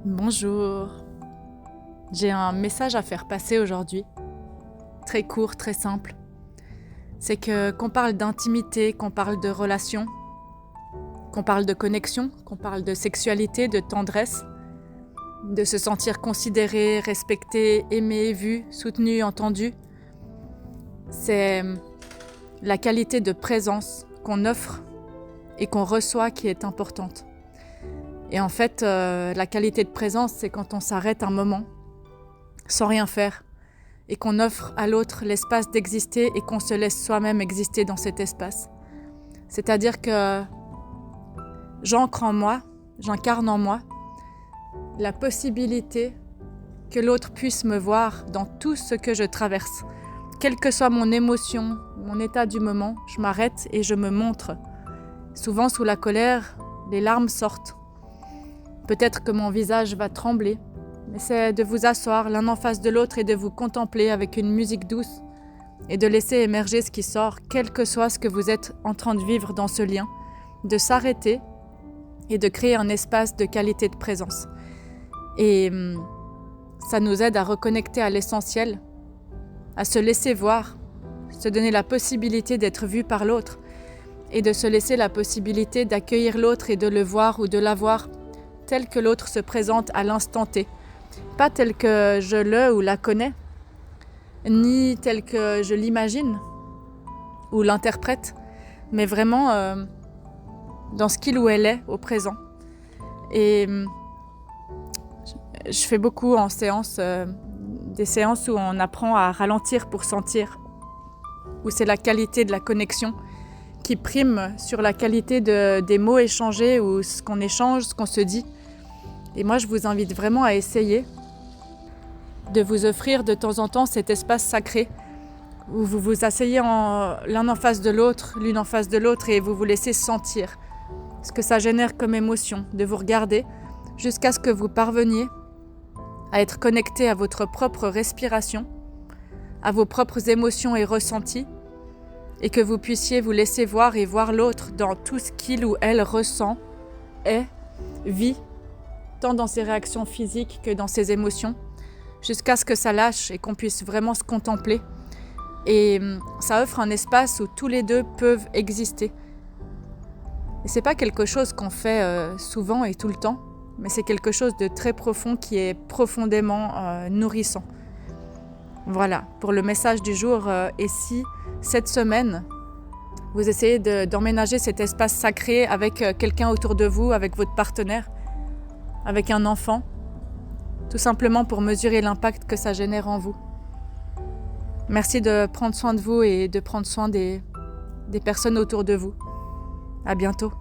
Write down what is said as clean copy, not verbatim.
Bonjour, j'ai un message à faire passer aujourd'hui, très court, très simple. C'est que qu'on parle d'intimité, qu'on parle de relation, qu'on parle de connexion, qu'on parle de sexualité, de tendresse, de se sentir considéré, respecté, aimé, vu, soutenu, entendu. C'est la qualité de présence qu'on offre et qu'on reçoit qui est importante. Et en fait, la qualité de présence, c'est quand on s'arrête un moment, sans rien faire, et qu'on offre à l'autre l'espace d'exister et qu'on se laisse soi-même exister dans cet espace. C'est-à-dire que j'incarne en moi la possibilité que l'autre puisse me voir dans tout ce que je traverse. Quelle que soit mon émotion, mon état du moment, je m'arrête et je me montre. Souvent sous la colère, les larmes sortent. Peut-être que mon visage va trembler, mais c'est de vous asseoir l'un en face de l'autre et de vous contempler avec une musique douce et de laisser émerger ce qui sort, quel que soit ce que vous êtes en train de vivre dans ce lien, de s'arrêter et de créer un espace de qualité de présence. Et ça nous aide à reconnecter à l'essentiel, à se laisser voir, se donner la possibilité d'être vu par l'autre et de se laisser la possibilité d'accueillir l'autre et de le voir ou de la voir tel que l'autre se présente à l'instant T. Pas tel que je le ou la connais, ni tel que je l'imagine ou l'interprète, mais vraiment dans ce qu'il ou elle est au présent. Et je fais beaucoup en séance, des séances où on apprend à ralentir pour sentir, où c'est la qualité de la connexion qui prime sur la qualité des mots échangés ou ce qu'on échange, ce qu'on se dit. Et moi, je vous invite vraiment à essayer de vous offrir de temps en temps cet espace sacré où vous vous asseyez l'un en face de l'autre, l'une en face de l'autre et vous vous laissez sentir ce que ça génère comme émotion, de vous regarder jusqu'à ce que vous parveniez à être connecté à votre propre respiration, à vos propres émotions et ressentis, et que vous puissiez vous laisser voir et voir l'autre dans tout ce qu'il ou elle ressent, est, vit, tant dans ses réactions physiques que dans ses émotions, jusqu'à ce que ça lâche et qu'on puisse vraiment se contempler. Et ça offre un espace où tous les deux peuvent exister. Et c'est pas quelque chose qu'on fait souvent et tout le temps, mais c'est quelque chose de très profond qui est profondément nourrissant. Voilà, pour le message du jour, et si cette semaine, vous essayez d'emménager cet espace sacré avec quelqu'un autour de vous, avec votre partenaire, avec un enfant, tout simplement pour mesurer l'impact que ça génère en vous. Merci de prendre soin de vous et de prendre soin des personnes autour de vous. À bientôt.